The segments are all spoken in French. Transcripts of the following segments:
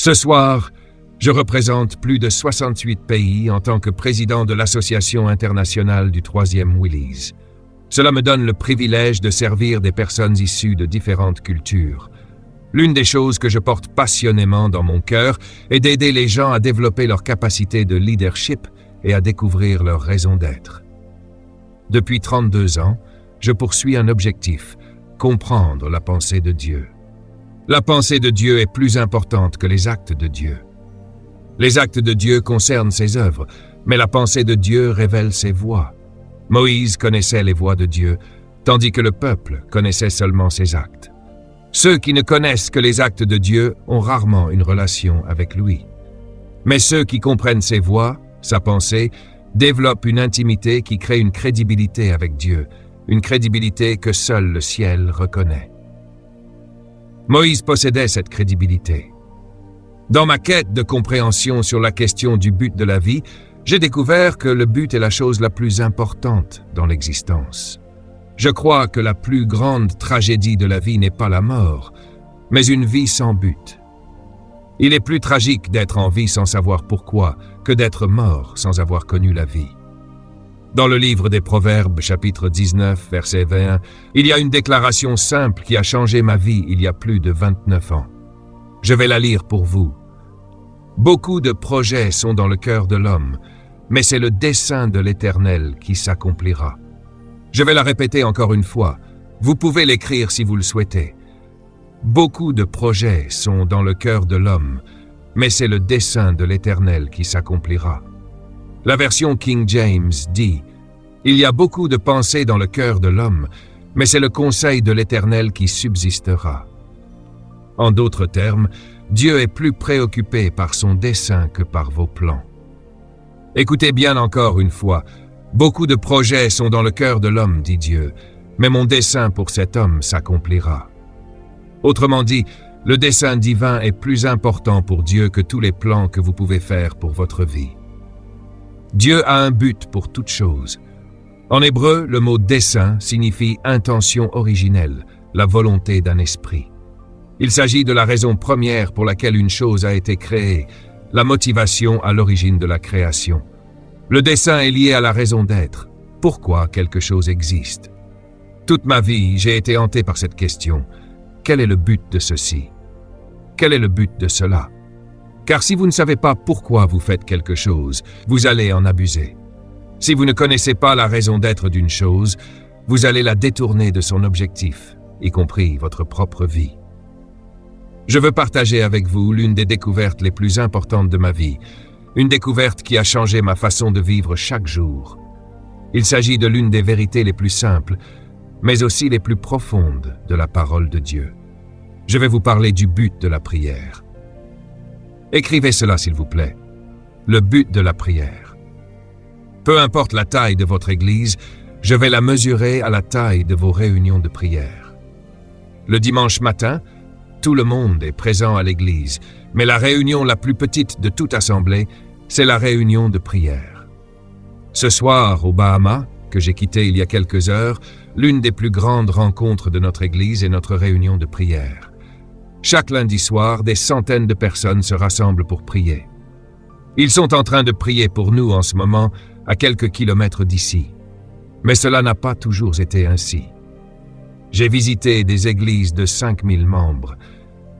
Ce soir, je représente plus de 68 pays en tant que président de l'Association internationale du Troisième Willys. Cela me donne le privilège de servir des personnes issues de différentes cultures. L'une des choses que je porte passionnément dans mon cœur est d'aider les gens à développer leur capacité de leadership et à découvrir leur raison d'être. Depuis 32 ans, je poursuis un objectif, comprendre la pensée de Dieu. La pensée de Dieu est plus importante que les actes de Dieu. Les actes de Dieu concernent ses œuvres, mais la pensée de Dieu révèle ses voies. Moïse connaissait les voies de Dieu, tandis que le peuple connaissait seulement ses actes. Ceux qui ne connaissent que les actes de Dieu ont rarement une relation avec lui. Mais ceux qui comprennent ses voies, sa pensée, développent une intimité qui crée une crédibilité avec Dieu, une crédibilité que seul le ciel reconnaît. Moïse possédait cette crédibilité. Dans ma quête de compréhension sur la question du but de la vie, j'ai découvert que le but est la chose la plus importante dans l'existence. Je crois que la plus grande tragédie de la vie n'est pas la mort, mais une vie sans but. Il est plus tragique d'être en vie sans savoir pourquoi que d'être mort sans avoir connu la vie. Dans le livre des Proverbes, chapitre 19, verset 21, il y a une déclaration simple qui a changé ma vie il y a plus de 29 ans. Je vais la lire pour vous. Beaucoup de projets sont dans le cœur de l'homme, mais c'est le dessein de l'Éternel qui s'accomplira. Je vais la répéter encore une fois. Vous pouvez l'écrire si vous le souhaitez. Beaucoup de projets sont dans le cœur de l'homme, mais c'est le dessein de l'Éternel qui s'accomplira. La version King James dit « Il y a beaucoup de pensées dans le cœur de l'homme, mais c'est le conseil de l'Éternel qui subsistera. » En d'autres termes, Dieu est plus préoccupé par son dessein que par vos plans. Écoutez bien encore une fois. Beaucoup de projets sont dans le cœur de l'homme, dit Dieu, mais mon dessein pour cet homme s'accomplira. Autrement dit, le dessein divin est plus important pour Dieu que tous les plans que vous pouvez faire pour votre vie. Dieu a un but pour toute chose. En hébreu, le mot dessein signifie intention originelle, la volonté d'un esprit. Il s'agit de la raison première pour laquelle une chose a été créée, la motivation à l'origine de la création. Le dessein est lié à la raison d'être. Pourquoi quelque chose existe? Toute ma vie, j'ai été hanté par cette question. Quel est le but de ceci? Quel est le but de cela? Car si vous ne savez pas pourquoi vous faites quelque chose, vous allez en abuser. Si vous ne connaissez pas la raison d'être d'une chose, vous allez la détourner de son objectif, y compris votre propre vie. Je veux partager avec vous l'une des découvertes les plus importantes de ma vie, une découverte qui a changé ma façon de vivre chaque jour. Il s'agit de l'une des vérités les plus simples, mais aussi les plus profondes de la parole de Dieu. Je vais vous parler du but de la prière. Écrivez cela s'il vous plaît. Le but de la prière. Peu importe la taille de votre église, je vais la mesurer à la taille de vos réunions de prière. Le dimanche matin, tout le monde est présent à l'église, mais la réunion la plus petite de toute assemblée, c'est la réunion de prière. Ce soir, aux Bahamas, que j'ai quitté il y a quelques heures, l'une des plus grandes rencontres de notre église est notre réunion de prière. Chaque lundi soir, des centaines de personnes se rassemblent pour prier. Ils sont en train de prier pour nous en ce moment, à quelques kilomètres d'ici. Mais cela n'a pas toujours été ainsi. J'ai visité des églises de 5000 membres,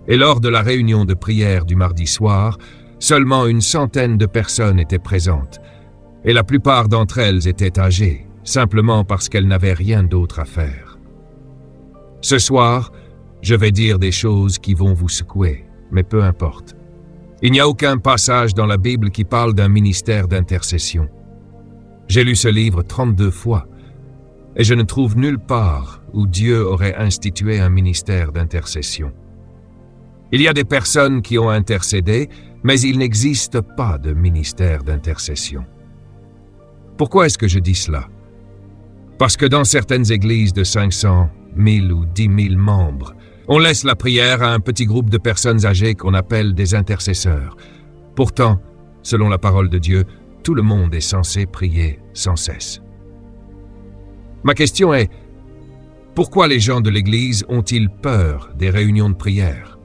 et lors de la réunion de prière du mardi soir, seulement une centaine de personnes étaient présentes, et la plupart d'entre elles étaient âgées, simplement parce qu'elles n'avaient rien d'autre à faire. Ce soir, je vais dire des choses qui vont vous secouer, mais peu importe. Il n'y a aucun passage dans la Bible qui parle d'un ministère d'intercession. J'ai lu ce livre 32 fois, et je ne trouve nulle part où Dieu aurait institué un ministère d'intercession. Il y a des personnes qui ont intercédé, mais il n'existe pas de ministère d'intercession. Pourquoi est-ce que je dis cela? Parce que dans certaines églises de 500, 1000 ou 10 000 membres, on laisse la prière à un petit groupe de personnes âgées qu'on appelle des intercesseurs. Pourtant, selon la parole de Dieu, tout le monde est censé prier sans cesse. Ma question est, pourquoi les gens de l'Église ont-ils peur des réunions de prière?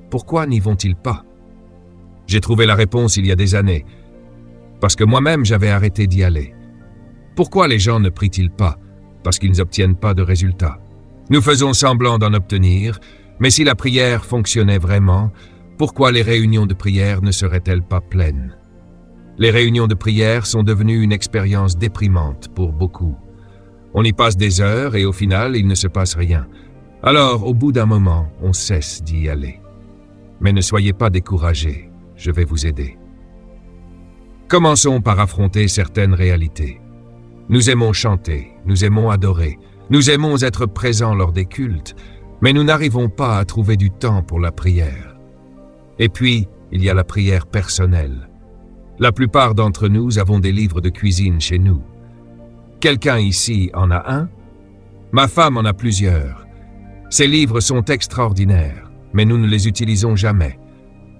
Pourquoi n'y vont-ils pas? J'ai trouvé la réponse il y a des années, parce que moi-même j'avais arrêté d'y aller. Pourquoi les gens ne prient-ils pas? Parce qu'ils n'obtiennent pas de résultats. Nous faisons semblant d'en obtenir, mais si la prière fonctionnait vraiment, pourquoi les réunions de prière ne seraient-elles pas pleines? Les réunions de prière sont devenues une expérience déprimante pour beaucoup. On y passe des heures et au final, il ne se passe rien. Alors, au bout d'un moment, on cesse d'y aller. Mais ne soyez pas découragés, je vais vous aider. Commençons par affronter certaines réalités. Nous aimons chanter, nous aimons adorer, nous aimons être présents lors des cultes, mais nous n'arrivons pas à trouver du temps pour la prière. Et puis, il y a la prière personnelle. La plupart d'entre nous avons des livres de cuisine chez nous. Quelqu'un ici en a un? Ma femme en a plusieurs. Ces livres sont extraordinaires, mais nous ne les utilisons jamais.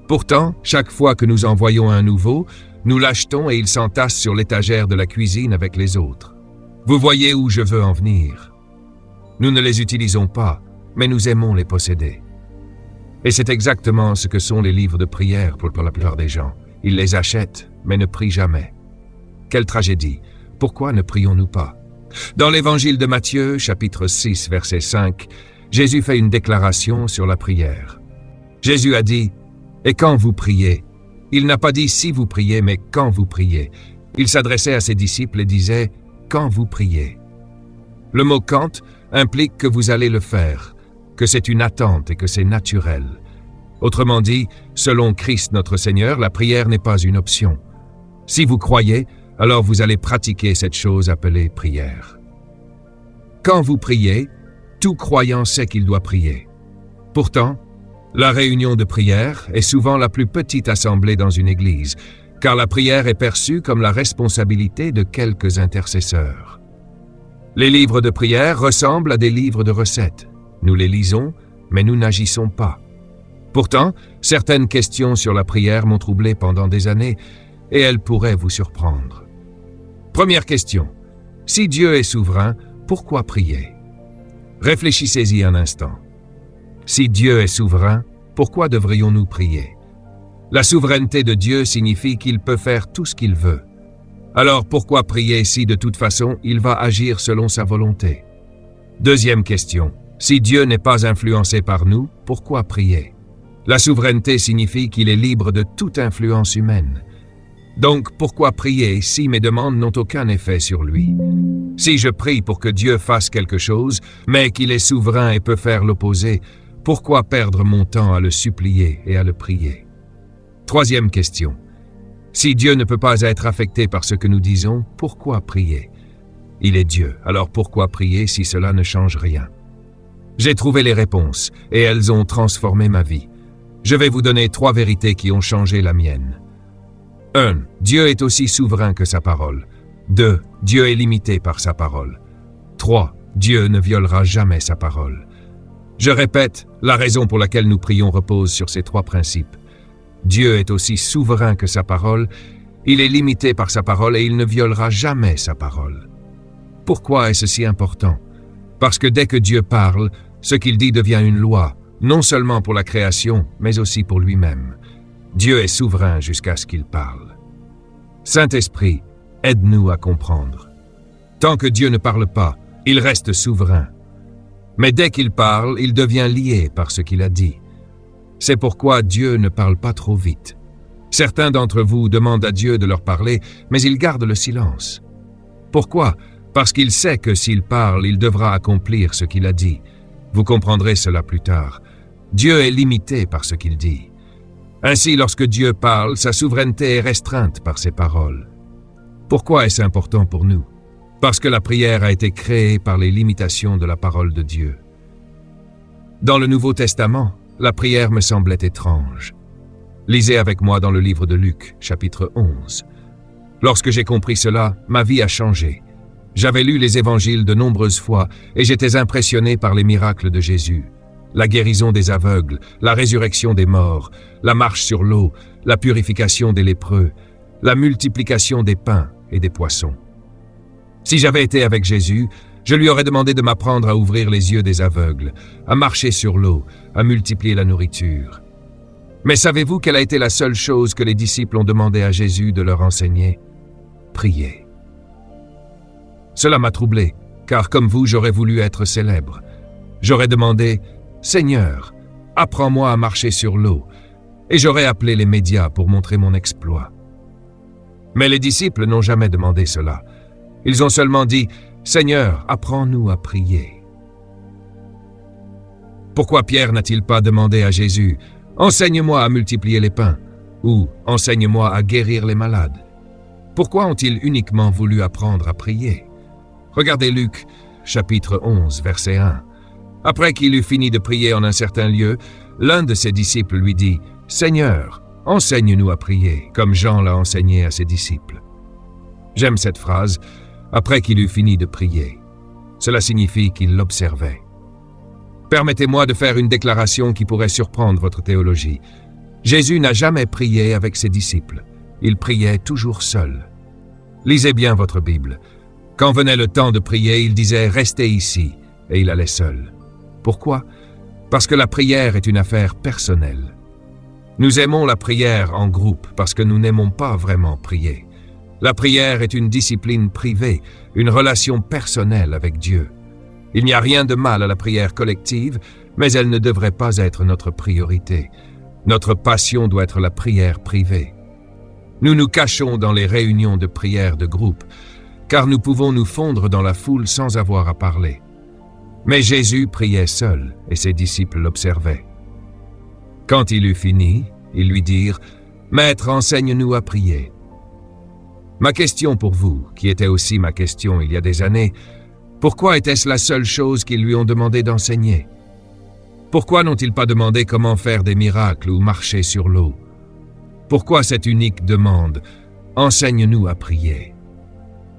Pourtant, chaque fois que nous en voyons un nouveau, nous l'achetons et il s'entasse sur l'étagère de la cuisine avec les autres. Vous voyez où je veux en venir. Nous ne les utilisons pas, mais nous aimons les posséder. Et c'est exactement ce que sont les livres de prière pour la plupart des gens. Ils les achètent, mais ne prient jamais. Quelle tragédie! Pourquoi ne prions-nous pas? Dans l'évangile de Matthieu, chapitre 6, verset 5, Jésus fait une déclaration sur la prière. Jésus a dit « Et quand vous priez ?» Il n'a pas dit « si vous priez », mais « quand vous priez ». Il s'adressait à ses disciples et disait « quand vous priez ». Le mot « quand » implique que vous allez le faire, que c'est une attente et que c'est naturel. Autrement dit, selon Christ notre Seigneur, la prière n'est pas une option. Si vous croyez, alors vous allez pratiquer cette chose appelée prière. Quand vous priez, tout croyant sait qu'il doit prier. Pourtant, la réunion de prière est souvent la plus petite assemblée dans une église, car la prière est perçue comme la responsabilité de quelques intercesseurs. Les livres de prière ressemblent à des livres de recettes. Nous les lisons, mais nous n'agissons pas. Pourtant, certaines questions sur la prière m'ont troublé pendant des années et elles pourraient vous surprendre. Première question. Si Dieu est souverain, pourquoi prier? Réfléchissez-y un instant. Si Dieu est souverain, pourquoi devrions-nous prier? La souveraineté de Dieu signifie qu'il peut faire tout ce qu'il veut. Alors pourquoi prier si de toute façon il va agir selon sa volonté? Deuxième question. Si Dieu n'est pas influencé par nous, pourquoi prier? La souveraineté signifie qu'il est libre de toute influence humaine. Donc, pourquoi prier si mes demandes n'ont aucun effet sur lui? Si je prie pour que Dieu fasse quelque chose, mais qu'il est souverain et peut faire l'opposé, pourquoi perdre mon temps à le supplier et à le prier? Troisième question. Si Dieu ne peut pas être affecté par ce que nous disons, pourquoi prier? Il est Dieu, alors pourquoi prier si cela ne change rien? J'ai trouvé les réponses, et elles ont transformé ma vie. Je vais vous donner 3 vérités qui ont changé la mienne. 1. Dieu est aussi souverain que sa parole. 2. Dieu est limité par sa parole. 3. Dieu ne violera jamais sa parole. Je répète, la raison pour laquelle nous prions repose sur ces 3 principes. Dieu est aussi souverain que sa parole, il est limité par sa parole et il ne violera jamais sa parole. Pourquoi est-ce si important? Parce que dès que Dieu parle, ce qu'il dit devient une loi, non seulement pour la création, mais aussi pour lui-même. Dieu est souverain jusqu'à ce qu'il parle. Saint-Esprit, aide-nous à comprendre. Tant que Dieu ne parle pas, il reste souverain. Mais dès qu'il parle, il devient lié par ce qu'il a dit. C'est pourquoi Dieu ne parle pas trop vite. Certains d'entre vous demandent à Dieu de leur parler, mais il garde le silence. Pourquoi? Parce qu'il sait que s'il parle, il devra accomplir ce qu'il a dit. Vous comprendrez cela plus tard. Dieu est limité par ce qu'il dit. Ainsi, lorsque Dieu parle, sa souveraineté est restreinte par ses paroles. Pourquoi est-ce important pour nous? Parce que la prière a été créée par les limitations de la parole de Dieu. Dans le Nouveau Testament, la prière me semblait étrange. Lisez avec moi dans le livre de Luc, chapitre 11. Lorsque j'ai compris cela, ma vie a changé. J'avais lu les évangiles de nombreuses fois et j'étais impressionné par les miracles de Jésus. La guérison des aveugles, la résurrection des morts, la marche sur l'eau, la purification des lépreux, la multiplication des pains et des poissons. Si j'avais été avec Jésus, je lui aurais demandé de m'apprendre à ouvrir les yeux des aveugles, à marcher sur l'eau, à multiplier la nourriture. Mais savez-vous quelle a été la seule chose que les disciples ont demandé à Jésus de leur enseigner? Prier. Cela m'a troublé, car comme vous, j'aurais voulu être célèbre. J'aurais demandé « Seigneur, apprends-moi à marcher sur l'eau », et j'aurais appelé les médias pour montrer mon exploit. Mais les disciples n'ont jamais demandé cela. Ils ont seulement dit « Seigneur, apprends-nous à prier ». Pourquoi Pierre n'a-t-il pas demandé à Jésus « Enseigne-moi à multiplier les pains » ou « Enseigne-moi à guérir les malades » ? Pourquoi ont-ils uniquement voulu apprendre à prier? Regardez Luc, chapitre 11, verset 1. Après qu'il eut fini de prier en un certain lieu, l'un de ses disciples lui dit « Seigneur, enseigne-nous à prier, comme Jean l'a enseigné à ses disciples. » J'aime cette phrase « après qu'il eut fini de prier ». Cela signifie qu'il l'observait. Permettez-moi de faire une déclaration qui pourrait surprendre votre théologie. Jésus n'a jamais prié avec ses disciples. Il priait toujours seul. Lisez bien votre Bible. Quand venait le temps de prier, il disait « Restez ici » et il allait seul. Pourquoi? Parce que la prière est une affaire personnelle. Nous aimons la prière en groupe parce que nous n'aimons pas vraiment prier. La prière est une discipline privée, une relation personnelle avec Dieu. Il n'y a rien de mal à la prière collective, mais elle ne devrait pas être notre priorité. Notre passion doit être la prière privée. Nous nous cachons dans les réunions de prière de groupe, car nous pouvons nous fondre dans la foule sans avoir à parler. Mais Jésus priait seul, et ses disciples l'observaient. Quand il eut fini, ils lui dirent « Maître, enseigne-nous à prier. » Ma question pour vous, qui était aussi ma question il y a des années, pourquoi était-ce la seule chose qu'ils lui ont demandé d'enseigner? Pourquoi n'ont-ils pas demandé comment faire des miracles ou marcher sur l'eau? Pourquoi cette unique demande « Enseigne-nous à prier » ?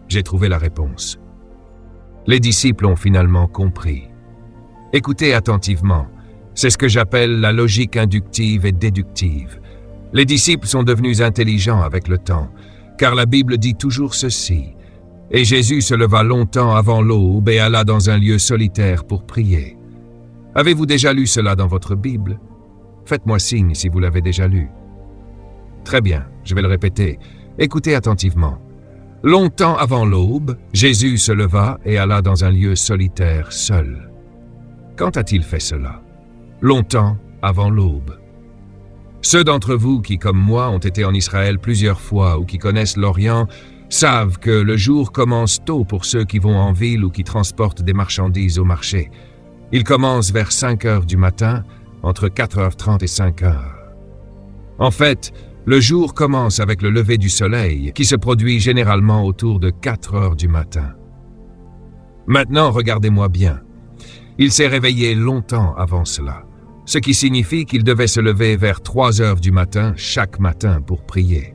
J'ai trouvé la réponse. Les disciples ont finalement compris. Écoutez attentivement, c'est ce que j'appelle la logique inductive et déductive. Les disciples sont devenus intelligents avec le temps, car la Bible dit toujours ceci. Et Jésus se leva longtemps avant l'aube et alla dans un lieu solitaire pour prier. Avez-vous déjà lu cela dans votre Bible? Faites-moi signe si vous l'avez déjà lu. Très bien, je vais le répéter. Écoutez attentivement. Longtemps avant l'aube, Jésus se leva et alla dans un lieu solitaire seul. Quand a-t-il fait cela? Longtemps avant l'aube. Ceux d'entre vous qui, comme moi, ont été en Israël plusieurs fois ou qui connaissent l'Orient, savent que le jour commence tôt pour ceux qui vont en ville ou qui transportent des marchandises au marché. Il commence vers 5 heures du matin, entre 4h30 et 5 heures. En fait, le jour commence avec le lever du soleil, qui se produit généralement autour de 4 heures du matin. Maintenant, regardez-moi bien. Il s'est réveillé longtemps avant cela, ce qui signifie qu'il devait se lever vers 3 heures du matin chaque matin pour prier.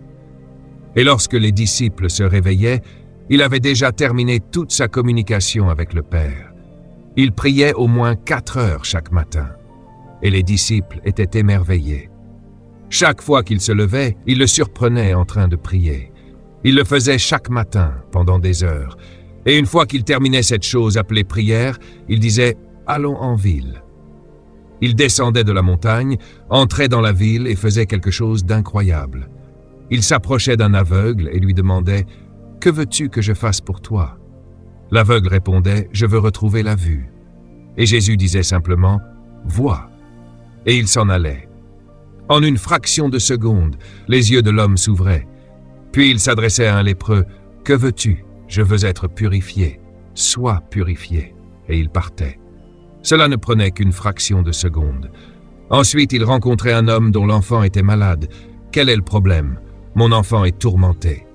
Et lorsque les disciples se réveillaient, il avait déjà terminé toute sa communication avec le Père. Il priait au moins 4 heures chaque matin, et les disciples étaient émerveillés. Chaque fois qu'il se levait, il le surprenait en train de prier. Il le faisait chaque matin, pendant des heures, et une fois qu'il terminait cette chose appelée prière, il disait « Allons en ville ». Il descendait de la montagne, entrait dans la ville et faisait quelque chose d'incroyable. Il s'approchait d'un aveugle et lui demandait « Que veux-tu que je fasse pour toi ?» L'aveugle répondait « Je veux retrouver la vue ». Et Jésus disait simplement « Vois ». Et il s'en allait. En une fraction de seconde, les yeux de l'homme s'ouvraient. Puis il s'adressait à un lépreux « Que veux-tu? Je veux être purifié. Sois purifié. » Et il partait. Cela ne prenait qu'une fraction de seconde. Ensuite, il rencontrait un homme dont l'enfant était malade. « Quel est le problème? Mon enfant est tourmenté. »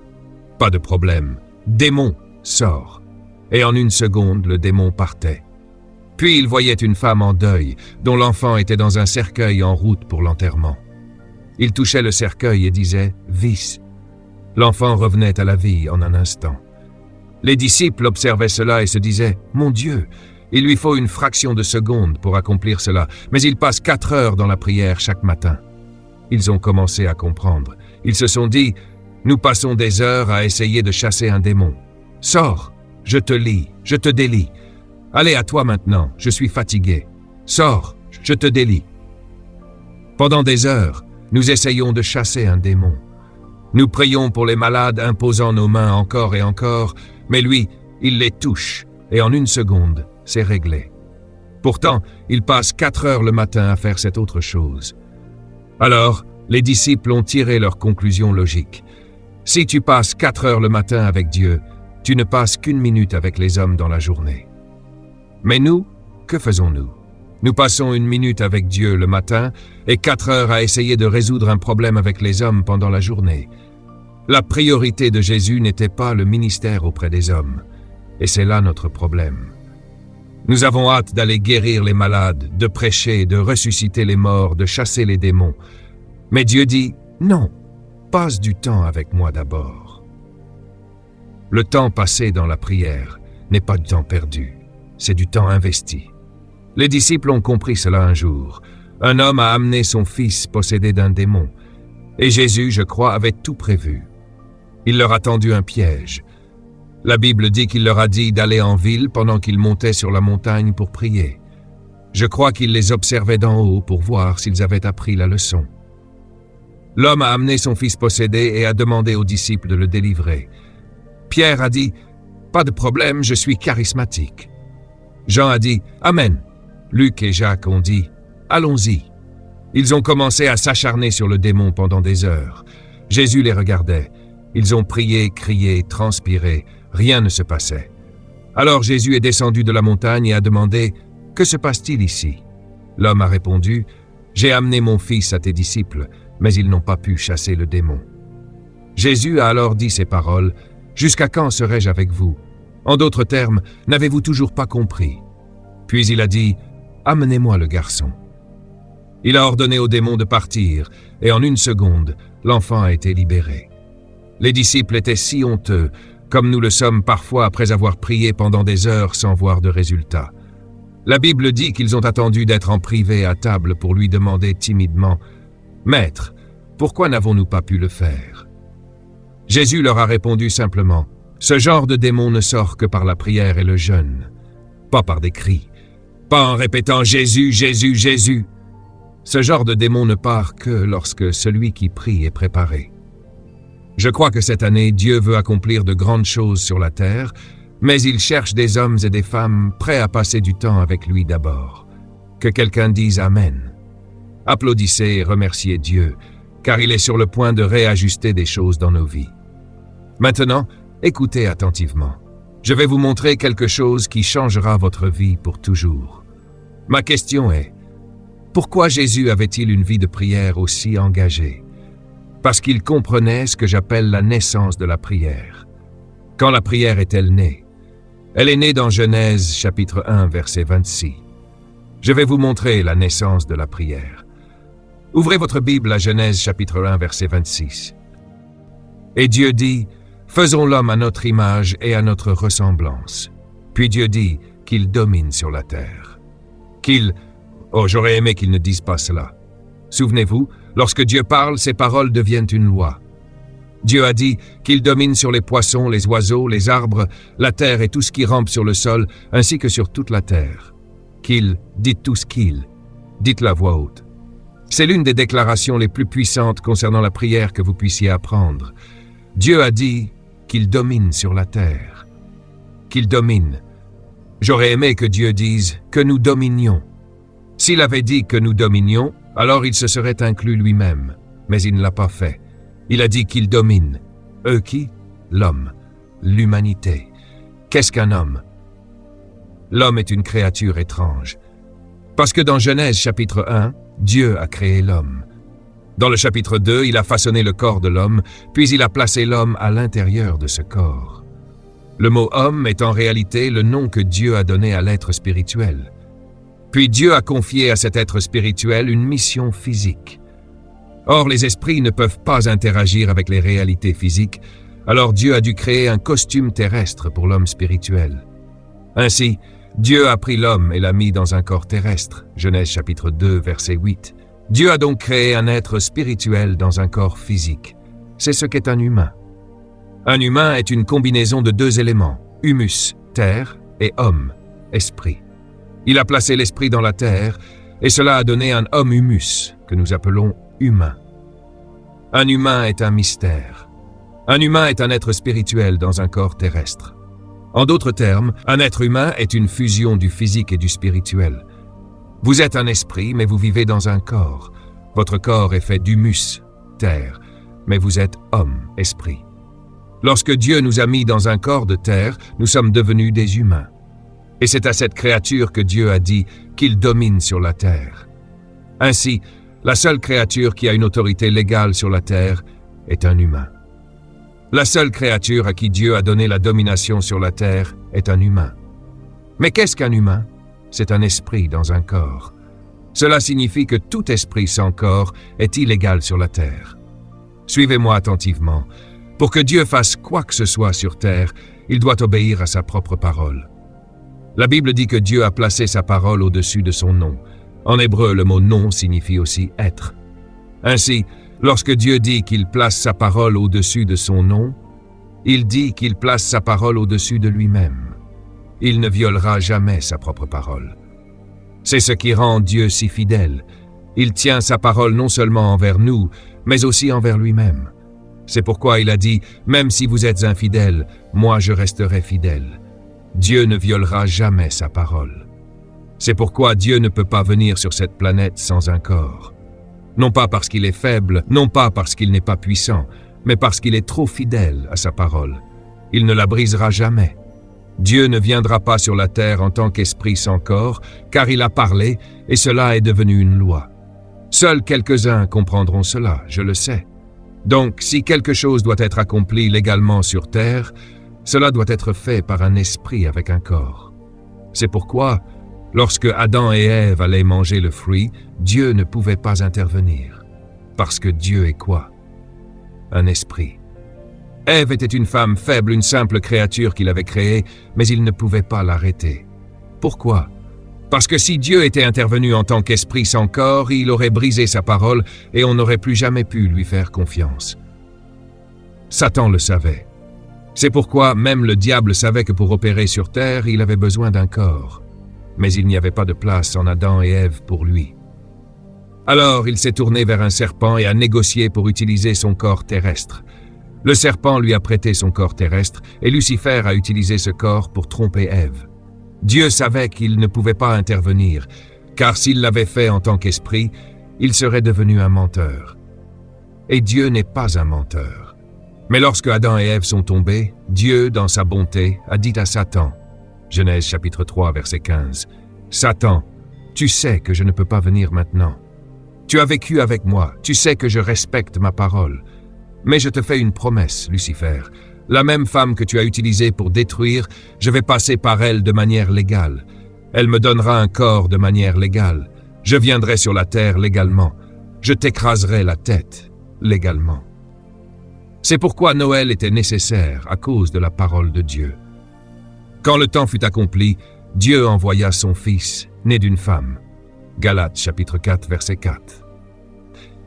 Pas de problème. Démon, sors. Et en une seconde, le démon partait. Puis il voyait une femme en deuil, dont l'enfant était dans un cercueil en route pour l'enterrement. Il touchait le cercueil et disait « Vis ». L'enfant revenait à la vie en un instant. Les disciples observaient cela et se disaient « Mon Dieu, il lui faut une fraction de seconde pour accomplir cela, mais il passe 4 heures dans la prière chaque matin. » Ils ont commencé à comprendre. Ils se sont dit « Nous passons des heures à essayer de chasser un démon. Sors, je te lie, je te délie. Allez à toi maintenant, je suis fatigué. Sors, je te délie. » Pendant des heures, nous essayons de chasser un démon. Nous prions pour les malades imposant nos mains encore et encore, mais lui, il les touche, et en 1 seconde, c'est réglé. Pourtant, il passe 4 heures le matin à faire cette autre chose. Alors, les disciples ont tiré leur conclusion logique. Si tu passes 4 heures le matin avec Dieu, tu ne passes qu'1 minute avec les hommes dans la journée. Mais nous, que faisons-nous? Nous passons 1 minute avec Dieu le matin et 4 heures à essayer de résoudre un problème avec les hommes pendant la journée. La priorité de Jésus n'était pas le ministère auprès des hommes, et c'est là notre problème. Nous avons hâte d'aller guérir les malades, de prêcher, de ressusciter les morts, de chasser les démons. Mais Dieu dit « Non, passe du temps avec moi d'abord ». Le temps passé dans la prière n'est pas du temps perdu, c'est du temps investi. Les disciples ont compris cela un jour. Un homme a amené son fils possédé d'un démon. Et Jésus, je crois, avait tout prévu. Il leur a tendu un piège. La Bible dit qu'il leur a dit d'aller en ville pendant qu'ils montaient sur la montagne pour prier. Je crois qu'il les observait d'en haut pour voir s'ils avaient appris la leçon. L'homme a amené son fils possédé et a demandé aux disciples de le délivrer. Pierre a dit « Pas de problème, je suis charismatique ». Jean a dit « Amen ». Luc et Jacques ont dit « Allons-y ». Ils ont commencé à s'acharner sur le démon pendant des heures. Jésus les regardait. Ils ont prié, crié, transpiré. Rien ne se passait. Alors Jésus est descendu de la montagne et a demandé « Que se passe-t-il ici ?» L'homme a répondu « J'ai amené mon fils à tes disciples, mais ils n'ont pas pu chasser le démon. » Jésus a alors dit ces paroles « Jusqu'à quand serai-je avec vous ?» En d'autres termes, n'avez-vous toujours pas compris? Puis il a dit « Amenez-moi le garçon. » Il a ordonné au démon de partir, et en 1 seconde, l'enfant a été libéré. Les disciples étaient si honteux, comme nous le sommes parfois après avoir prié pendant des heures sans voir de résultat. La Bible dit qu'ils ont attendu d'être en privé à table pour lui demander timidement « Maître, pourquoi n'avons-nous pas pu le faire ?» Jésus leur a répondu simplement « Ce genre de démon ne sort que par la prière et le jeûne, pas par des cris. Pas en répétant « Jésus, Jésus, Jésus ». Ce genre de démon ne part que lorsque celui qui prie est préparé. Je crois que cette année, Dieu veut accomplir de grandes choses sur la terre, mais il cherche des hommes et des femmes prêts à passer du temps avec lui d'abord. Que quelqu'un dise « Amen ». Applaudissez et remerciez Dieu, car il est sur le point de réajuster des choses dans nos vies. Maintenant, écoutez attentivement. Je vais vous montrer quelque chose qui changera votre vie pour toujours. Ma question est, pourquoi Jésus avait-il une vie de prière aussi engagée? Parce qu'il comprenait ce que j'appelle la naissance de la prière. Quand la prière est-elle née? Elle est née dans Genèse chapitre 1, verset 26. Je vais vous montrer la naissance de la prière. Ouvrez votre Bible à Genèse chapitre 1, verset 26. Et Dieu dit, « Faisons l'homme à notre image et à notre ressemblance. » Puis Dieu dit qu'il domine sur la terre. Oh, j'aurais aimé qu'il ne dise pas cela. Souvenez-vous, lorsque Dieu parle, ses paroles deviennent une loi. Dieu a dit qu'il domine sur les poissons, les oiseaux, les arbres, la terre et tout ce qui rampe sur le sol, ainsi que sur toute la terre. Dites tout ce qu'il. Dites-le à voix haute. C'est l'une des déclarations les plus puissantes concernant la prière que vous puissiez apprendre. Dieu a dit qu'il domine sur la terre. Qu'il domine. J'aurais aimé que Dieu dise que nous dominions. S'il avait dit que nous dominions, alors il se serait inclus lui-même, mais il ne l'a pas fait. Il a dit qu'il domine. Eux qui? L'homme, l'humanité. Qu'est-ce qu'un homme? L'homme est une créature étrange. Parce que dans Genèse chapitre 1, Dieu a créé l'homme. Dans le chapitre 2, il a façonné le corps de l'homme, puis il a placé l'homme à l'intérieur de ce corps. Le mot « homme » est en réalité le nom que Dieu a donné à l'être spirituel. Puis Dieu a confié à cet être spirituel une mission physique. Or, les esprits ne peuvent pas interagir avec les réalités physiques, alors Dieu a dû créer un costume terrestre pour l'homme spirituel. Ainsi, Dieu a pris l'homme et l'a mis dans un corps terrestre. Genèse chapitre 2, verset 8. Dieu a donc créé un être spirituel dans un corps physique. C'est ce qu'est un humain. Un humain est une combinaison de 2 éléments, humus, terre, et homme, esprit. Il a placé l'esprit dans la terre, et cela a donné un homme humus, que nous appelons humain. Un humain est un mystère. Un humain est un être spirituel dans un corps terrestre. En d'autres termes, un être humain est une fusion du physique et du spirituel. Vous êtes un esprit, mais vous vivez dans un corps. Votre corps est fait d'humus, terre, mais vous êtes homme, esprit. Lorsque Dieu nous a mis dans un corps de terre, nous sommes devenus des humains. Et c'est à cette créature que Dieu a dit qu'il domine sur la terre. Ainsi, la seule créature qui a une autorité légale sur la terre est un humain. La seule créature à qui Dieu a donné la domination sur la terre est un humain. Mais qu'est-ce qu'un humain? C'est un esprit dans un corps. Cela signifie que tout esprit sans corps est illégal sur la terre. Suivez-moi attentivement. Pour que Dieu fasse quoi que ce soit sur terre, il doit obéir à sa propre parole. La Bible dit que Dieu a placé sa parole au-dessus de son nom. En hébreu, le mot « nom » signifie aussi « être ». Ainsi, lorsque Dieu dit qu'il place sa parole au-dessus de son nom, il dit qu'il place sa parole au-dessus de lui-même. Il ne violera jamais sa propre parole. C'est ce qui rend Dieu si fidèle. Il tient sa parole non seulement envers nous, mais aussi envers lui-même. C'est pourquoi il a dit « Même si vous êtes infidèles, moi je resterai fidèle ». Dieu ne violera jamais sa parole. C'est pourquoi Dieu ne peut pas venir sur cette planète sans un corps. Non pas parce qu'il est faible, non pas parce qu'il n'est pas puissant, mais parce qu'il est trop fidèle à sa parole. Il ne la brisera jamais. Dieu ne viendra pas sur la terre en tant qu'esprit sans corps, car il a parlé et cela est devenu une loi. Seuls quelques-uns comprendront cela, je le sais. Donc, si quelque chose doit être accompli légalement sur terre, cela doit être fait par un esprit avec un corps. C'est pourquoi, lorsque Adam et Ève allaient manger le fruit, Dieu ne pouvait pas intervenir. Parce que Dieu est quoi? Un esprit. Ève était une femme faible, une simple créature qu'il avait créée, mais il ne pouvait pas l'arrêter. Pourquoi? Parce que si Dieu était intervenu en tant qu'esprit sans corps, il aurait brisé sa parole et on n'aurait plus jamais pu lui faire confiance. Satan le savait. C'est pourquoi même le diable savait que pour opérer sur terre, il avait besoin d'un corps. Mais il n'y avait pas de place en Adam et Ève pour lui. Alors il s'est tourné vers un serpent et a négocié pour utiliser son corps terrestre. Le serpent lui a prêté son corps terrestre et Lucifer a utilisé ce corps pour tromper Ève. Dieu savait qu'il ne pouvait pas intervenir, car s'il l'avait fait en tant qu'esprit, il serait devenu un menteur. Et Dieu n'est pas un menteur. Mais lorsque Adam et Ève sont tombés, Dieu, dans sa bonté, a dit à Satan, Genèse chapitre 3, verset 15, « Satan, tu sais que je ne peux pas venir maintenant. Tu as vécu avec moi, tu sais que je respecte ma parole. Mais je te fais une promesse, Lucifer. La même femme que tu as utilisée pour détruire, je vais passer par elle de manière légale. Elle me donnera un corps de manière légale. Je viendrai sur la terre légalement. Je t'écraserai la tête légalement. » C'est pourquoi Noël était nécessaire à cause de la parole de Dieu. Quand le temps fut accompli, Dieu envoya son Fils, né d'une femme. Galates chapitre 4, verset 4.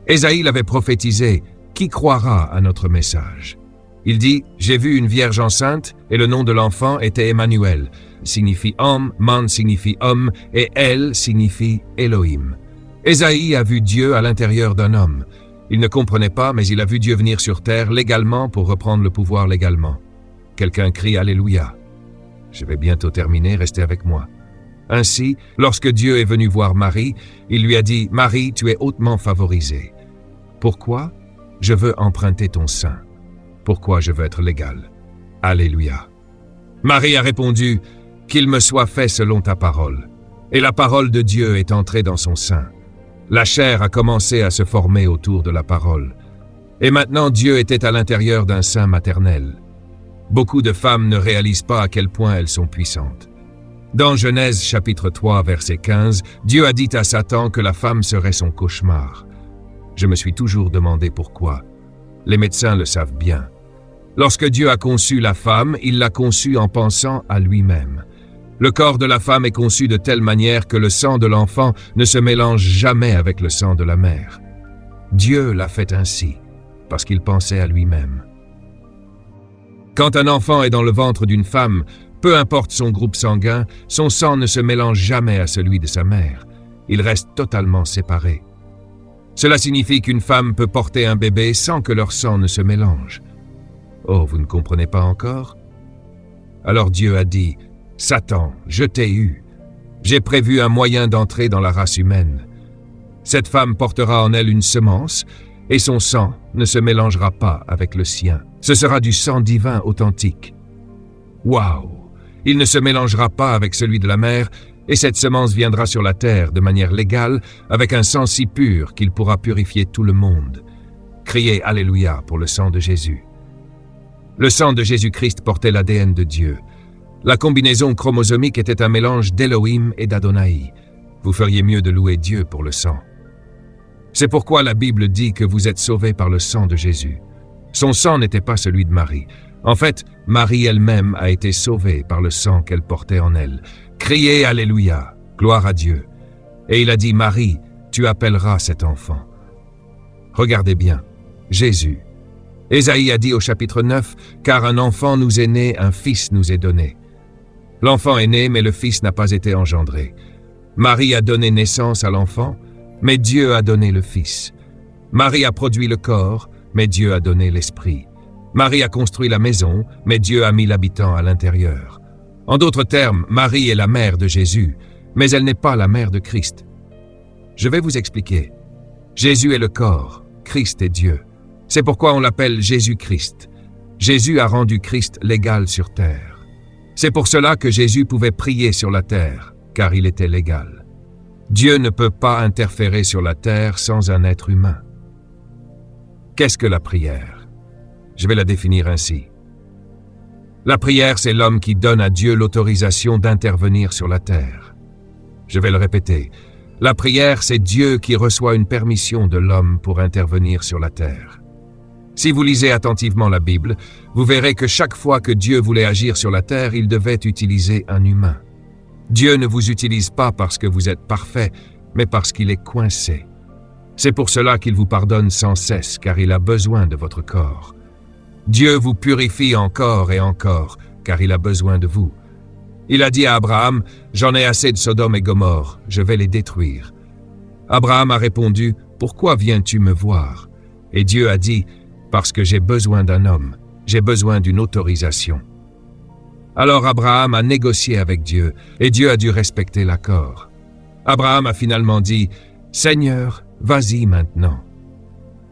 Ésaïe l'avait prophétisé, « Qui croira à notre message ?» Il dit, « J'ai vu une vierge enceinte, et le nom de l'enfant était Emmanuel, signifie homme, man signifie homme, et El signifie Elohim. » Ésaïe a vu Dieu à l'intérieur d'un homme. Il ne comprenait pas, mais il a vu Dieu venir sur terre légalement pour reprendre le pouvoir légalement. Quelqu'un crie « Alléluia ». Je vais bientôt terminer, restez avec moi. Ainsi, lorsque Dieu est venu voir Marie, il lui a dit « Marie, tu es hautement favorisée. » Pourquoi? Je veux emprunter ton sein. Pourquoi je veux être légal? Alléluia. Marie a répondu « Qu'il me soit fait selon ta parole. » Et la parole de Dieu est entrée dans son sein. La chair a commencé à se former autour de la parole. Et maintenant Dieu était à l'intérieur d'un sein maternel. Beaucoup de femmes ne réalisent pas à quel point elles sont puissantes. Dans Genèse chapitre 3, verset 15, Dieu a dit à Satan que la femme serait son cauchemar. Je me suis toujours demandé pourquoi. Les médecins le savent bien. Lorsque Dieu a conçu la femme, il l'a conçue en pensant à lui-même. Le corps de la femme est conçu de telle manière que le sang de l'enfant ne se mélange jamais avec le sang de la mère. Dieu l'a fait ainsi, parce qu'il pensait à lui-même. Quand un enfant est dans le ventre d'une femme, peu importe son groupe sanguin, son sang ne se mélange jamais à celui de sa mère. Il reste totalement séparé. Cela signifie qu'une femme peut porter un bébé sans que leur sang ne se mélange. Oh, vous ne comprenez pas encore? Alors Dieu a dit, « Satan, je t'ai eu. J'ai prévu un moyen d'entrer dans la race humaine. Cette femme portera en elle une semence, et son sang ne se mélangera pas avec le sien. Ce sera du sang divin authentique. Waouh! Il ne se mélangera pas avec celui de la mère, et cette semence viendra sur la terre de manière légale, avec un sang si pur qu'il pourra purifier tout le monde. Criez Alléluia pour le sang de Jésus. Le sang de Jésus-Christ portait l'ADN de Dieu. La combinaison chromosomique était un mélange d'Elohim et d'Adonai. Vous feriez mieux de louer Dieu pour le sang. C'est pourquoi la Bible dit que vous êtes sauvés par le sang de Jésus. Son sang n'était pas celui de Marie. En fait, Marie elle-même a été sauvée par le sang qu'elle portait en elle. Criez Alléluia, gloire à Dieu. Et il a dit, Marie, tu appelleras cet enfant. Regardez bien, Jésus. Ésaïe a dit au chapitre 9, car un enfant nous est né, un fils nous est donné. L'enfant est né, mais le fils n'a pas été engendré. Marie a donné naissance à l'enfant, mais Dieu a donné le fils. Marie a produit le corps, mais Dieu a donné l'esprit. Marie a construit la maison, mais Dieu a mis l'habitant à l'intérieur. En d'autres termes, Marie est la mère de Jésus, mais elle n'est pas la mère de Christ. Je vais vous expliquer. Jésus est le corps, Christ est Dieu. C'est pourquoi on l'appelle Jésus-Christ. Jésus a rendu Christ légal sur terre. C'est pour cela que Jésus pouvait prier sur la terre, car il était légal. Dieu ne peut pas interférer sur la terre sans un être humain. Qu'est-ce que la prière? Je vais la définir ainsi. La prière, c'est l'homme qui donne à Dieu l'autorisation d'intervenir sur la terre. Je vais le répéter. La prière, c'est Dieu qui reçoit une permission de l'homme pour intervenir sur la terre. Si vous lisez attentivement la Bible, vous verrez que chaque fois que Dieu voulait agir sur la terre, il devait utiliser un humain. Dieu ne vous utilise pas parce que vous êtes parfait, mais parce qu'il est coincé. C'est pour cela qu'il vous pardonne sans cesse, car il a besoin de votre corps. Dieu vous purifie encore et encore, car il a besoin de vous. Il a dit à Abraham, « J'en ai assez de Sodome et Gomorrhe, je vais les détruire. » Abraham a répondu, « Pourquoi viens-tu me voir ?» Et Dieu a dit, « Parce que j'ai besoin d'un homme, j'ai besoin d'une autorisation. » Alors Abraham a négocié avec Dieu, et Dieu a dû respecter l'accord. Abraham a finalement dit, « Seigneur, vas-y maintenant. »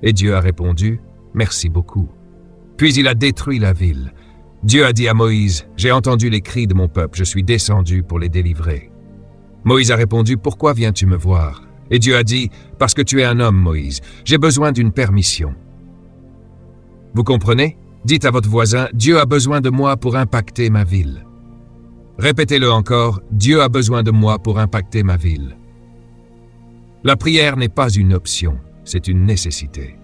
Et Dieu a répondu, « Merci beaucoup. » Puis il a détruit la ville. Dieu a dit à Moïse, « J'ai entendu les cris de mon peuple, je suis descendu pour les délivrer. » Moïse a répondu, « Pourquoi viens-tu me voir ?» Et Dieu a dit, « Parce que tu es un homme, Moïse, j'ai besoin d'une permission. » Vous comprenez? Dites à votre voisin, « Dieu a besoin de moi pour impacter ma ville. » Répétez-le encore, « Dieu a besoin de moi pour impacter ma ville. » La prière n'est pas une option, c'est une nécessité.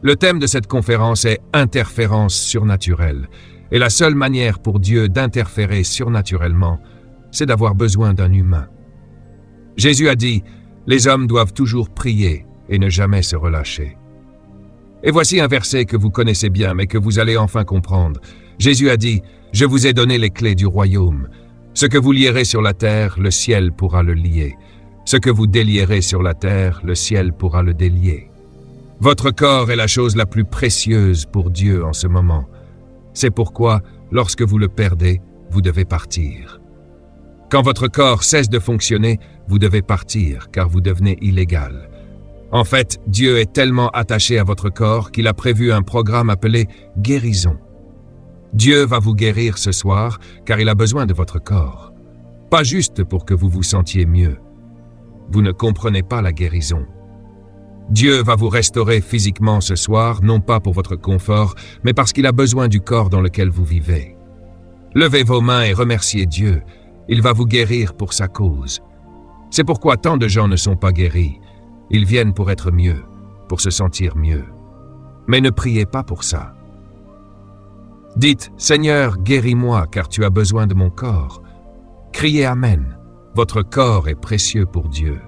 Le thème de cette conférence est « Interférence surnaturelle » et la seule manière pour Dieu d'interférer surnaturellement, c'est d'avoir besoin d'un humain. Jésus a dit « Les hommes doivent toujours prier et ne jamais se relâcher. » Et voici un verset que vous connaissez bien, mais que vous allez enfin comprendre. Jésus a dit « Je vous ai donné les clés du royaume. Ce que vous lierez sur la terre, le ciel pourra le lier. Ce que vous délierez sur la terre, le ciel pourra le délier. » Votre corps est la chose la plus précieuse pour Dieu en ce moment. C'est pourquoi, lorsque vous le perdez, vous devez partir. Quand votre corps cesse de fonctionner, vous devez partir, car vous devenez illégal. En fait, Dieu est tellement attaché à votre corps qu'il a prévu un programme appelé « guérison ». Dieu va vous guérir ce soir, car il a besoin de votre corps. Pas juste pour que vous vous sentiez mieux. Vous ne comprenez pas la guérison. Dieu va vous restaurer physiquement ce soir, non pas pour votre confort, mais parce qu'il a besoin du corps dans lequel vous vivez. Levez vos mains et remerciez Dieu. Il va vous guérir pour sa cause. C'est pourquoi tant de gens ne sont pas guéris. Ils viennent pour être mieux, pour se sentir mieux. Mais ne priez pas pour ça. Dites, « Seigneur, guéris-moi, car tu as besoin de mon corps. » Criez « Amen ». Votre corps est précieux pour Dieu.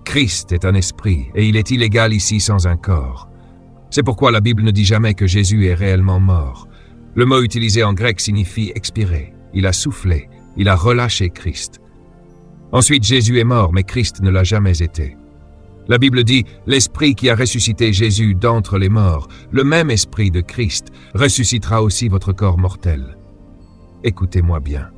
Christ est un esprit, et il est illégal ici sans un corps. C'est pourquoi la Bible ne dit jamais que Jésus est réellement mort. Le mot utilisé en grec signifie « expirer ». Il a soufflé, il a relâché Christ. Ensuite, Jésus est mort, mais Christ ne l'a jamais été. La Bible dit « L'Esprit qui a ressuscité Jésus d'entre les morts, le même Esprit de Christ, ressuscitera aussi votre corps mortel. » Écoutez-moi bien.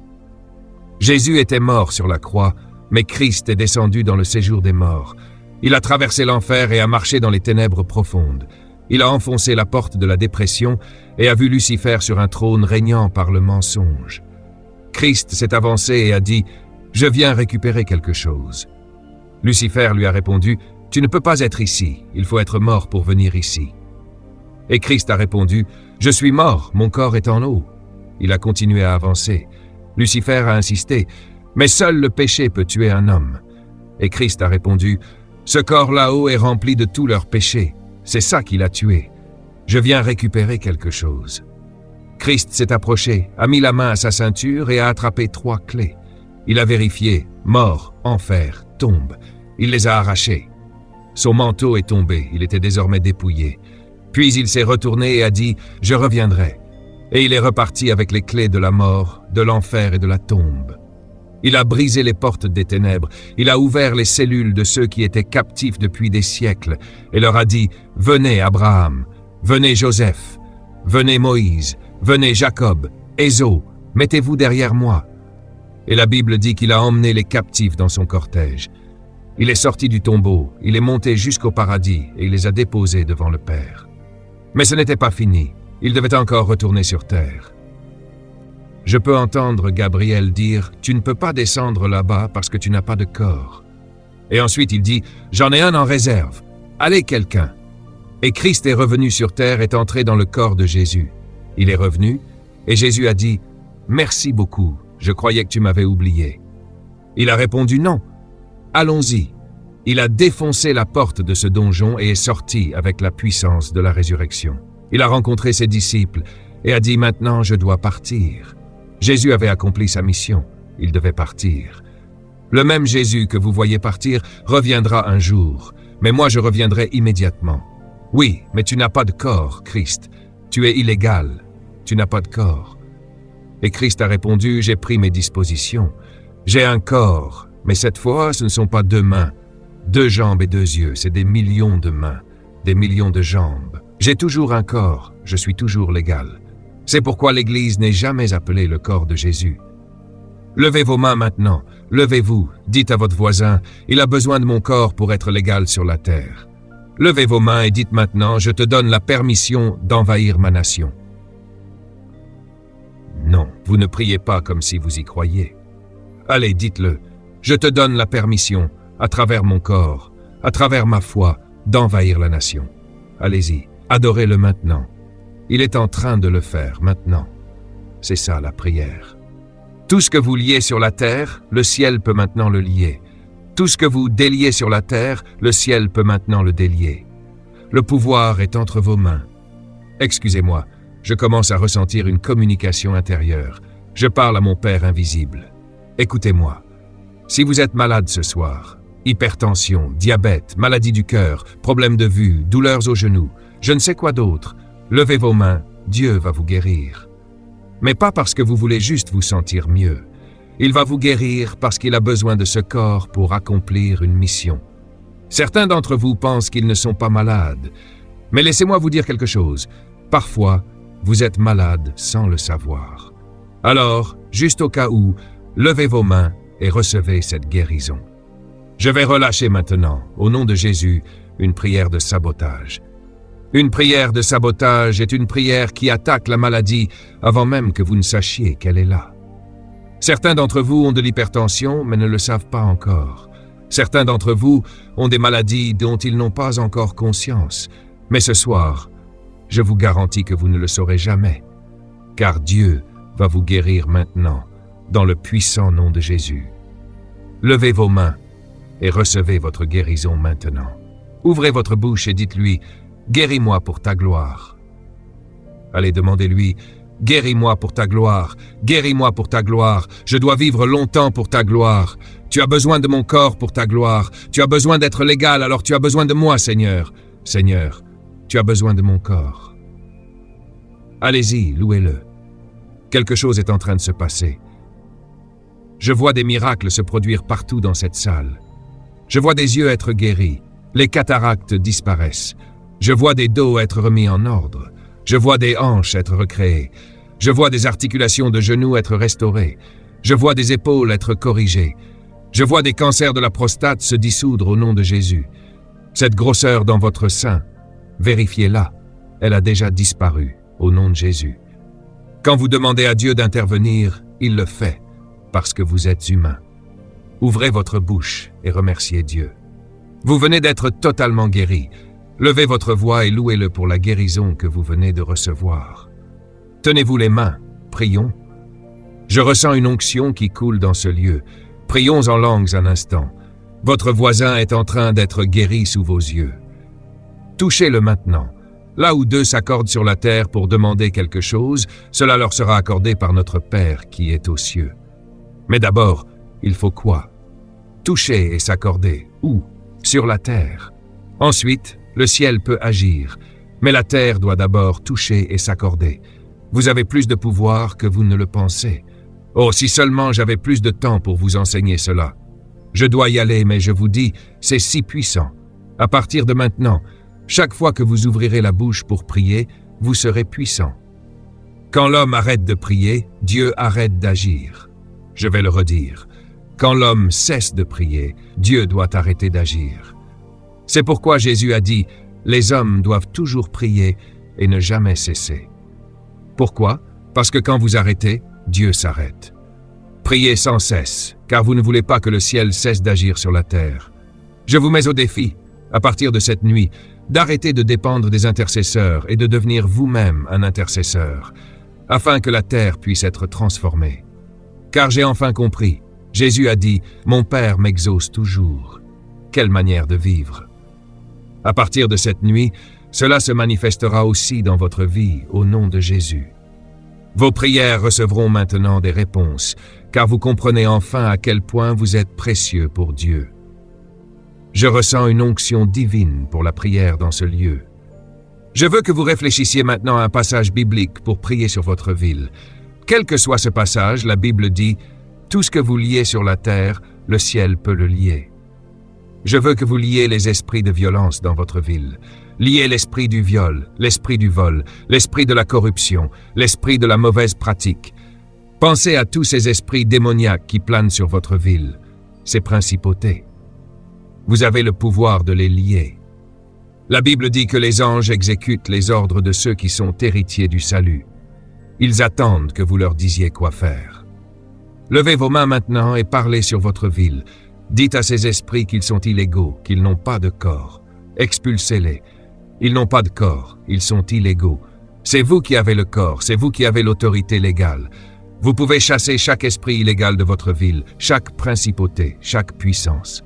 Jésus était mort sur la croix, mais Christ est descendu dans le séjour des morts. Il a traversé l'enfer et a marché dans les ténèbres profondes. Il a enfoncé la porte de la dépression et a vu Lucifer sur un trône régnant par le mensonge. Christ s'est avancé et a dit « Je viens récupérer quelque chose. » Lucifer lui a répondu « Tu ne peux pas être ici, il faut être mort pour venir ici. » Et Christ a répondu « Je suis mort, mon corps est en eau. » Il a continué à avancer. Lucifer a insisté « Mais seul le péché peut tuer un homme. » Et Christ a répondu « Ce corps là-haut est rempli de tous leurs péchés. C'est ça qui l'a tué. Je viens récupérer quelque chose. » Christ s'est approché, a mis la main à sa ceinture et a attrapé 3 clés. Il a vérifié « Mort, enfer, tombe ». Il les a arrachées. Son manteau est tombé, il était désormais dépouillé. Puis il s'est retourné et a dit « Je reviendrai ». Et il est reparti avec les clés de la mort, de l'enfer et de la tombe. Il a brisé les portes des ténèbres, il a ouvert les cellules de ceux qui étaient captifs depuis des siècles et leur a dit « Venez Abraham, venez Joseph, venez Moïse, venez Jacob, Ésaü, mettez-vous derrière moi. » Et la Bible dit qu'il a emmené les captifs dans son cortège. Il est sorti du tombeau, il est monté jusqu'au paradis et il les a déposés devant le Père. Mais ce n'était pas fini, il devait encore retourner sur terre. Je peux entendre Gabriel dire « Tu ne peux pas descendre là-bas parce que tu n'as pas de corps. » Et ensuite il dit « J'en ai un en réserve. Allez quelqu'un. » Et Christ est revenu sur terre, est entré dans le corps de Jésus. Il est revenu et Jésus a dit « Merci beaucoup, je croyais que tu m'avais oublié. » Il a répondu « Non. » Allons-y. Il a défoncé la porte de ce donjon et est sorti avec la puissance de la résurrection. Il a rencontré ses disciples et a dit « Maintenant, je dois partir. » Jésus avait accompli sa mission. Il devait partir. Le même Jésus que vous voyez partir reviendra un jour, mais moi je reviendrai immédiatement. Oui, mais tu n'as pas de corps, Christ. Tu es illégal. Tu n'as pas de corps. Et Christ a répondu « J'ai pris mes dispositions. J'ai un corps. » Mais cette fois, ce ne sont pas 2 mains, 2 jambes et 2 yeux, c'est des millions de mains, des millions de jambes. J'ai toujours un corps, je suis toujours légal. C'est pourquoi l'Église n'est jamais appelée le corps de Jésus. Levez vos mains maintenant, levez-vous, dites à votre voisin, il a besoin de mon corps pour être légal sur la terre. Levez vos mains et dites maintenant, je te donne la permission d'envahir ma nation. Non, vous ne priez pas comme si vous y croyiez. Allez, dites-le. Je te donne la permission, à travers mon corps, à travers ma foi, d'envahir la nation. Allez-y, adorez-le maintenant. Il est en train de le faire maintenant. C'est ça la prière. Tout ce que vous liez sur la terre, le ciel peut maintenant le lier. Tout ce que vous déliez sur la terre, le ciel peut maintenant le délier. Le pouvoir est entre vos mains. Excusez-moi, je commence à ressentir une communication intérieure. Je parle à mon Père invisible. Écoutez-moi. Si vous êtes malade ce soir, hypertension, diabète, maladie du cœur, problème de vue, douleurs aux genoux, je ne sais quoi d'autre, levez vos mains, Dieu va vous guérir. Mais pas parce que vous voulez juste vous sentir mieux. Il va vous guérir parce qu'il a besoin de ce corps pour accomplir une mission. Certains d'entre vous pensent qu'ils ne sont pas malades, mais laissez-moi vous dire quelque chose. Parfois, vous êtes malade sans le savoir. Alors, juste au cas où, levez vos mains et recevez cette guérison. Je vais relâcher maintenant, au nom de Jésus, une prière de sabotage. Une prière de sabotage est une prière qui attaque la maladie avant même que vous ne sachiez qu'elle est là. Certains d'entre vous ont de l'hypertension, mais ne le savent pas encore. Certains d'entre vous ont des maladies dont ils n'ont pas encore conscience. Mais ce soir, je vous garantis que vous ne le saurez jamais, car Dieu va vous guérir maintenant, dans le puissant nom de Jésus. Levez vos mains et recevez votre guérison maintenant. Ouvrez votre bouche et dites-lui « Guéris-moi pour ta gloire ». Allez, demandez-lui « Guéris-moi pour ta gloire, guéris-moi pour ta gloire, je dois vivre longtemps pour ta gloire. Tu as besoin de mon corps pour ta gloire, tu as besoin d'être légal, alors tu as besoin de moi, Seigneur. Seigneur, tu as besoin de mon corps. » Allez-y, louez-le. Quelque chose est en train de se passer. Je vois des miracles se produire partout dans cette salle. Je vois des yeux être guéris. Les cataractes disparaissent. Je vois des dos être remis en ordre. Je vois des hanches être recréées. Je vois des articulations de genoux être restaurées. Je vois des épaules être corrigées. Je vois des cancers de la prostate se dissoudre au nom de Jésus. Cette grosseur dans votre sein, vérifiez-la. Elle a déjà disparu au nom de Jésus. Quand vous demandez à Dieu d'intervenir, il le fait, parce que vous êtes humain. Ouvrez votre bouche et remerciez Dieu. Vous venez d'être totalement guéri. Levez votre voix et louez-le pour la guérison que vous venez de recevoir. Tenez-vous les mains, prions. Je ressens une onction qui coule dans ce lieu. Prions en langues un instant. Votre voisin est en train d'être guéri sous vos yeux. Touchez-le maintenant. Là où deux s'accordent sur la terre pour demander quelque chose, cela leur sera accordé par notre Père qui est aux cieux. Mais d'abord, il faut quoi? Toucher et s'accorder. Où? Sur la terre. Ensuite, le ciel peut agir, mais la terre doit d'abord toucher et s'accorder. Vous avez plus de pouvoir que vous ne le pensez. Oh, si seulement j'avais plus de temps pour vous enseigner cela. Je dois y aller, mais je vous dis, c'est si puissant. À partir de maintenant, chaque fois que vous ouvrirez la bouche pour prier, vous serez puissant. Quand l'homme arrête de prier, Dieu arrête d'agir. Je vais le redire. Quand l'homme cesse de prier, Dieu doit arrêter d'agir. C'est pourquoi Jésus a dit, les hommes doivent toujours prier et ne jamais cesser. Pourquoi? Parce que quand vous arrêtez, Dieu s'arrête. Priez sans cesse, car vous ne voulez pas que le ciel cesse d'agir sur la terre. Je vous mets au défi, à partir de cette nuit, d'arrêter de dépendre des intercesseurs et de devenir vous-même un intercesseur, afin que la terre puisse être transformée. Car j'ai enfin compris, Jésus a dit, « Mon Père m'exauce toujours ». Quelle manière de vivre! À partir de cette nuit, cela se manifestera aussi dans votre vie au nom de Jésus. Vos prières recevront maintenant des réponses, car vous comprenez enfin à quel point vous êtes précieux pour Dieu. Je ressens une onction divine pour la prière dans ce lieu. Je veux que vous réfléchissiez maintenant à un passage biblique pour prier sur votre ville. Quel que soit ce passage, la Bible dit « Tout ce que vous liez sur la terre, le ciel peut le lier ». Je veux que vous liez les esprits de violence dans votre ville. Liez l'esprit du viol, l'esprit du vol, l'esprit de la corruption, l'esprit de la mauvaise pratique. Pensez à tous ces esprits démoniaques qui planent sur votre ville, ces principautés. Vous avez le pouvoir de les lier. La Bible dit que les anges exécutent les ordres de ceux qui sont héritiers du salut. Ils attendent que vous leur disiez quoi faire. Levez vos mains maintenant et parlez sur votre ville. Dites à ces esprits qu'ils sont illégaux, qu'ils n'ont pas de corps. Expulsez-les. Ils n'ont pas de corps, ils sont illégaux. C'est vous qui avez le corps, c'est vous qui avez l'autorité légale. Vous pouvez chasser chaque esprit illégal de votre ville, chaque principauté, chaque puissance.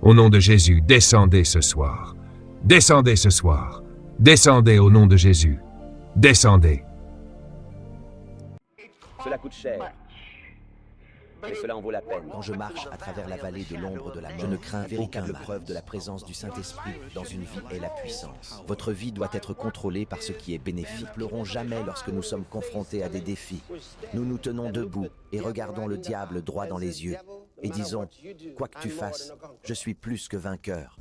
Au nom de Jésus, descendez ce soir. Descendez ce soir. Descendez au nom de Jésus. Descendez. Cela coûte cher. Mais cela en vaut la peine. Quand je marche à travers la vallée de l'ombre de la mort, je ne crains véritable preuve de la présence du Saint-Esprit dans une vie est la puissance. Votre vie doit être contrôlée par ce qui est bénéfique. Ne pleurons jamais lorsque nous sommes confrontés à des défis. Nous nous tenons debout et regardons le diable droit dans les yeux et disons, quoi que tu fasses, je suis plus que vainqueur.